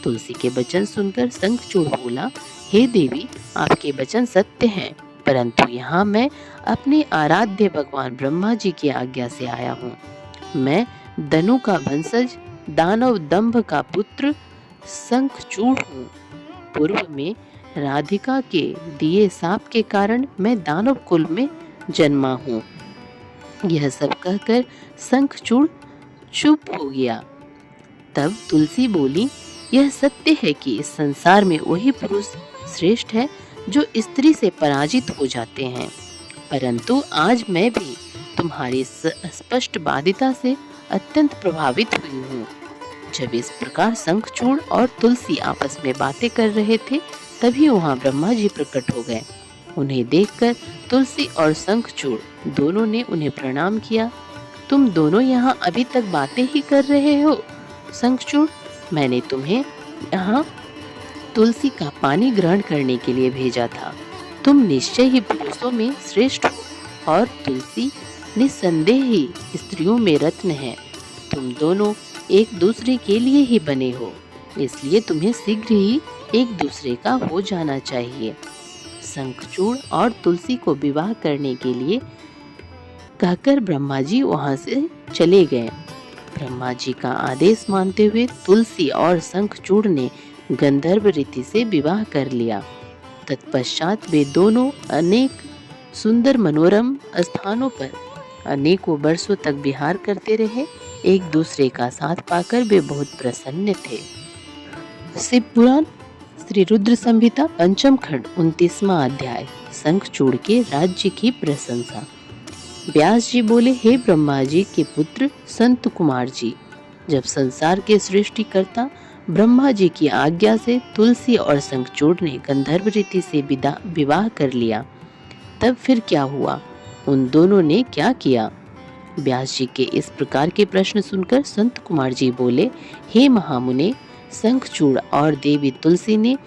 तुलसी के वचन सुनकर शंखचूड़ बोला, हे देवी, आपके वचन सत्य हैं, परंतु यहाँ मैं अपने आराध्य भगवान ब्रह्मा जी की आज्ञा से आया हूँ। मैं दनु का वंशज, दानव दंभ का पुत्र शंखचूड़ हूँ। पूर्व में राधिका के दिए शाप के कारण मैं दानव कुल में जन्मा हूँ। यह सब कहकर शंखचूड़ चुप हो गया। तब तुलसी बोली, यह सत्य है कि इस संसार में वही पुरुष श्रेष्ठ है जो स्त्री से पराजित हो जाते हैं, परंतु आज मैं भी तुम्हारी स्पष्ट बाधिता से अत्यंत प्रभावित हुई हूँ। जब इस प्रकार शंखचूड़ और तुलसी आपस में बातें कर रहे थे, तभी वहाँ ब्रह्मा जी प्रकट हो गए। उन्हें देखकर तुलसी और शंखचूड़ दोनों ने उन्हें प्रणाम किया। तुम दोनों यहाँ अभी तक बातें ही कर रहे हो? शंखचूड़, मैंने तुम्हें यहाँ तुलसी का पानी ग्रहण करने के लिए भेजा था। तुम निश्चय ही पुरुषों में श्रेष्ठ हो और तुलसी निस्संदेह ही स्त्रियों में रत्न है। तुम दोनों एक दूसरे के लिए ही बने हो, इसलिए तुम्हें शीघ्र ही एक दूसरे का हो जाना चाहिए। शंखचूड़ और तुलसी को विवाह करने के लिए कहकर ब्रह्मा जी वहां से चले गए। ब्रह्मा जी का आदेश मानते हुए तुलसी और शंखचूड़ ने गंधर्व रीति से विवाह कर लिया। तत्पश्चात वे दोनों अनेक सुंदर मनोरम स्थानों पर अनेकों वर्षों तक विहार करते रहे। एक दूसरे का साथ पाकर वे बहुत प्रसन्न थे। शिव पुराण श्री रुद्र संहिता पंचम खंड 29वां अध्याय, शंखचूड़ के राज्य की प्रशंसा। व्यास जी बोले, हे ब्रह्मा जी के पुत्र संत कुमार जी, जब संसार के सृष्टिकर्ता ब्रह्मा जी की आज्ञा से तुलसी और शंखचूड़ ने गंधर्व रीति से विवाह कर लिया, तब फिर क्या हुआ? उन दोनों ने क्या किया? व्यास जी के इस प्रकार के प्रश्न सुनकर संत कुमार जी बोले, हे महामुने, शंखचूड़ और देवी तुलसी ने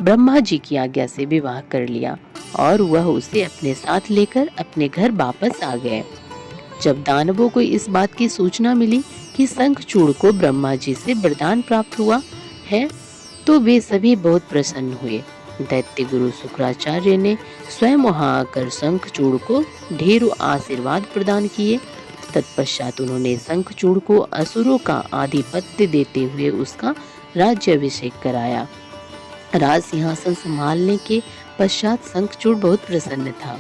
ब्रह्मा जी की आज्ञा से विवाह कर लिया और वह उसे अपने साथ लेकर अपने घर वापस आ गए। जब दानवों को इस बात की सूचना मिली कि शंखचूड़ को ब्रह्मा जी से वरदान प्राप्त हुआ है, तो वे सभी बहुत प्रसन्न हुए। दैत्य गुरु शुक्राचार्य ने स्वयं वहां आकर शंखचूड़ को ढेरों आशीर्वाद प्रदान किए। तत्पश्चात उन्होंने शंखचूड़ को असुरों का आधिपत्य देते हुए उसका राज्याभिषेक कराया। राज सिंहासन संभालने के पश्चात शंखचूड़ बहुत प्रसन्न था।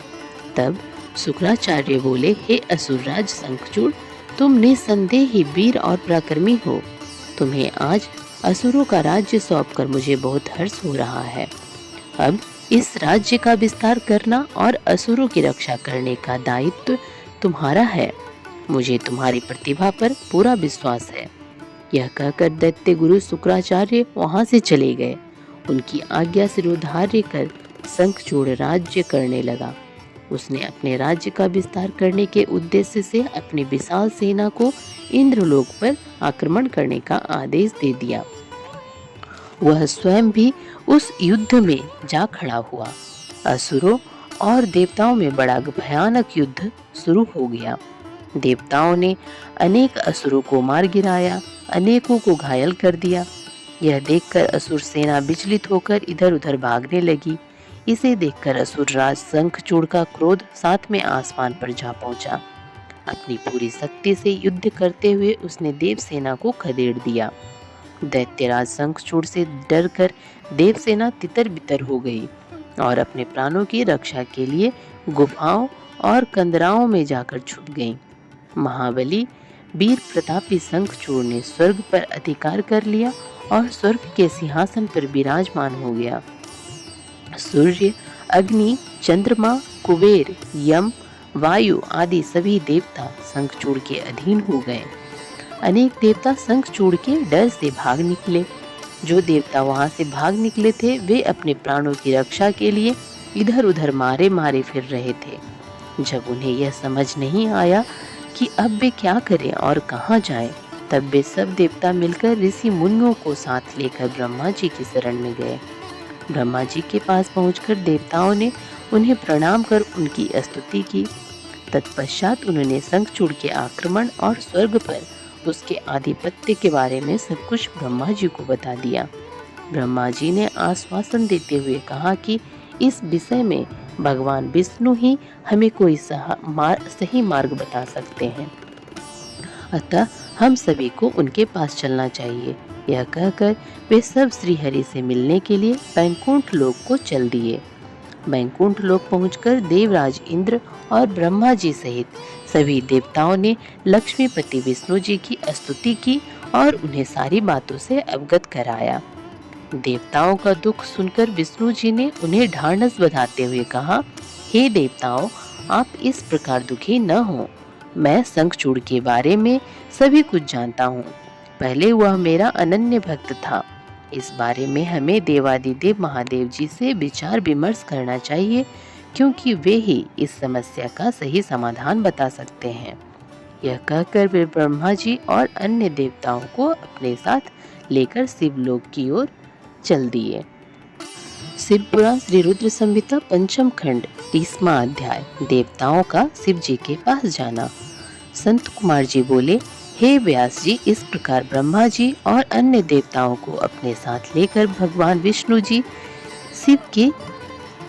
तब शुक्राचार्य बोले, हे असुरराज शंखचूड़, तुम निसंदेह ही वीर और पराक्रमी हो। तुम्हें आज असुरों का राज्य सौंपकर मुझे बहुत हर्ष हो रहा है। अब इस राज्य का विस्तार करना और असुरों की रक्षा करने का दायित्व तुम्हारा है। मुझे तुम्हारी प्रतिभा पर पूरा विश्वास है। यह कहकर दैत्य गुरु शुक्राचार्य वहां से चले गए। उनकी आज्ञा सिरोधार्य कर शंखचूड़ राज्य करने लगा। उसने अपने राज्य का विस्तार करने के उद्देश्य से अपनी विशाल सेना को इंद्रलोक पर आक्रमण करने का आदेश दे दिया। वह स्वयं भी उस युद्ध में जा खड़ा हुआ। असुरों और देवताओं में बड़ा भयानक युद्ध शुरू हो गया। देवताओं ने अनेक असुरों को मार गिराया, अनेकों को घायल कर दिया। यह देखकर असुर सेना विचलित होकर इधर उधर भागने लगी। इसे देखकर असुरराज शंखचूड़ का क्रोध साथ में आसमान पर जा पहुंचा। अपनी पूरी शक्ति से युद्ध करते हुए उसने देव सेना को खदेड़ दिया। दैत्यराज शंखचूड़ से डरकर देव सेना तितर बितर हो गई और अपने प्राणों की रक्षा के लिए गुफाओं और कंदराओं में जाकर छुप गई। महाबली वीर प्रतापी शंखचूड़ ने स्वर्ग पर अधिकार कर लिया और स्वर्ग के सिंहासन पर विराजमान हो गया। सूर्य, अग्नि, चंद्रमा, कुबेर, यम, वायु आदि सभी देवता शंखचूड़ के अधीन हो गए। अनेक देवता शंखचूड़ के डर से भाग निकले। जो देवता वहां से भाग निकले थे वे अपने प्राणों की रक्षा के लिए इधर उधर मारे मारे फिर रहे थे। जब उन्हें यह समझ नहीं आया कि अब वे क्या करें और कहाँ जाएं, तब वे सब देवता मिलकर ऋषि मुनियों को साथ लेकर ब्रह्मा जी की शरण में गए। ब्रह्मा जी के पास पहुंचकर देवताओं ने उन्हें प्रणाम कर उनकी स्तुति की। तत्पश्चात उन्होंने शंखचूड़ के आक्रमण और स्वर्ग पर उसके आधिपत्य के बारे में सब कुछ ब्रह्मा जी को बता दिया। ब्रह्मा जी ने आश्वासन देते हुए कहा कि इस विषय में भगवान विष्णु ही हमें कोई सही मार्ग बता सकते हैं, अतः हम सभी को उनके पास चलना चाहिए। यह कहकर वे सब श्री हरि से मिलने के लिए वैकुंठ लोक को चल दिए। वैकुंठ लोक पहुंचकर देवराज इंद्र और ब्रह्मा जी सहित सभी देवताओं ने लक्ष्मीपति विष्णु जी की स्तुति की और उन्हें सारी बातों से अवगत कराया। देवताओं का दुख सुनकर विष्णु जी ने उन्हें ढाढ़स बंधाते हुए कहा, हे देवताओं, आप इस प्रकार दुखी न हो। मैं शंखचूड़ के बारे में सभी कुछ जानता हूँ। पहले वह मेरा अनन्य भक्त था। इस बारे में हमें देवादिदेव महादेव जी से विचार विमर्श करना चाहिए, क्योंकि वे ही इस समस्या का सही समाधान बता सकते हैं। यह कहकर वे ब्रह्मा जी और अन्य देवताओं को अपने साथ लेकर शिवलोक की ओर चल दिए। शिव पुराण श्री रुद्र संहिता पंचम खंड 30वां अध्याय, देवताओं का शिव जी के पास जाना। संत कुमार जी बोले, हे व्यास जी, इस प्रकार ब्रह्मा जी और अन्य देवताओं को अपने साथ लेकर भगवान विष्णु जी शिव के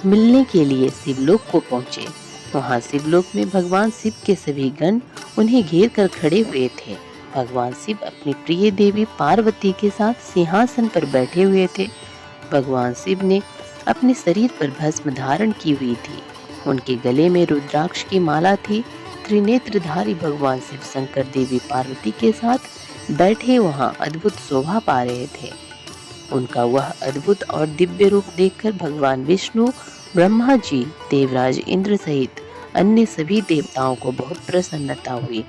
मिलने के लिए शिवलोक को पहुँचे। वहाँ शिवलोक में भगवान शिव के सभी गण उन्हें घेर कर खड़े हुए थे। भगवान शिव अपनी प्रिय देवी पार्वती के साथ सिंहासन पर बैठे हुए थे। भगवान शिव ने अपने शरीर पर भस्म धारण की हुई थी। उनके गले में रुद्राक्ष की माला थी। त्रिनेत्रधारी भगवान शिव शंकर देवी पार्वती के साथ बैठे वहाँ अद्भुत शोभा पा रहे थे। उनका वह अद्भुत और दिव्य रूप देखकर भगवान विष्णु, ब्रह्मा जी, देवराज इंद्र सहित अन्य सभी देवताओं को बहुत प्रसन्नता हुई।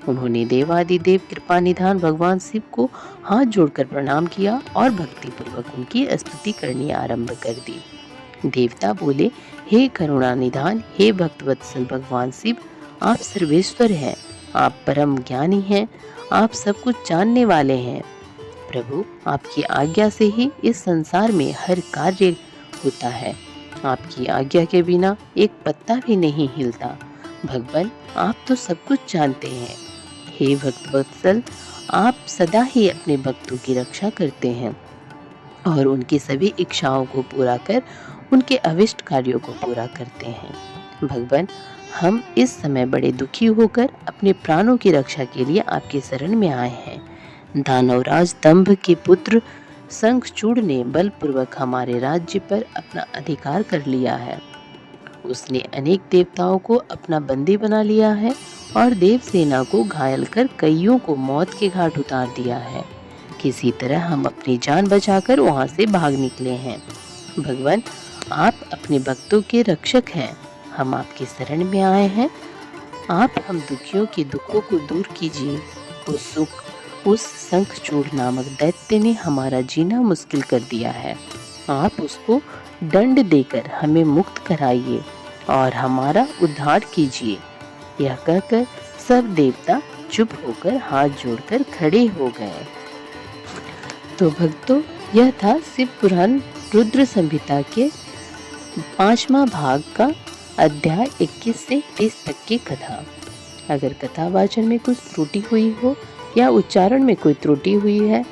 उन्होंने देवादिदेव कृपा निधान भगवान शिव को हाथ जोड़कर प्रणाम किया और भक्तिपूर्वक उनकी स्तुति करनी आरंभ कर दी। देवता बोले, हे करुणा निधान, हे भक्तवत्सल भगवान शिव, आप सर्वेश्वर हैं, आप परम ज्ञानी हैं, आप सब कुछ जानने वाले हैं। प्रभु, आपकी आज्ञा से ही इस संसार में हर कार्य होता है। आपकी आज्ञा के बिना एक पत्ता भी नहीं हिलता। भगवान, आप तो सब कुछ जानते हैं। हे भक्तवत्सल, आप सदा ही अपने भक्तों की रक्षा करते हैं और उनकी सभी इच्छाओं को पूरा कर उनके अविष्ट कार्यों को पूरा करते हैं। भगवान, हम इस समय बड़े दुखी होकर अपने प्राणों की रक्षा के लिए आपकी शरण में आए हैं। दानवराज दंभ के पुत्र शंखचूड़ ने बलपूर्वक हमारे राज्य पर अपना अधिकार कर लिया है। उसने अनेक देवताओं को अपना बंदी बना लिया है और देव सेना को घायल कर कईयों को मौत के घाट उतार दिया है। किसी तरह हम अपनी जान बचाकर वहां से भाग निकले हैं। भगवान, आप अपने भक्तों के रक्षक हैं। हम आपकी शरण में आए हैं। आप हम दुखियों के दुखों को दूर कीजिए। उस शंखचूड़ नामक दैत्य ने हमारा जीना मुश्किल कर दिया है। आप उसको दंड देकर हमें मुक्त कराइए और हमारा उद्धार कीजिए। यह कहकर सब देवता चुप होकर हाथ जोड़कर खड़े हो गए। तो भक्तों, यह था शिव पुराण रुद्र संहिता के 5वां भाग का अध्याय 21 से 30 तक की कथा। अगर कथा वाचन में कुछ त्रुटि हुई हो या उच्चारण में कोई त्रुटि हुई है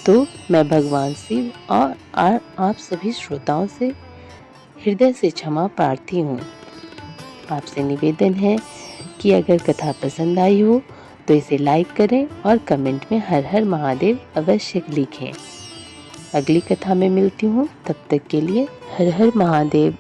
तो मैं भगवान शिव और आप सभी श्रोताओं से हृदय से क्षमा प्रार्थी हूँ। आपसे निवेदन है कि अगर कथा पसंद आई हो तो इसे लाइक करें और कमेंट में हर हर महादेव अवश्य लिखें। अगली कथा में मिलती हूँ, तब तक के लिए हर हर महादेव।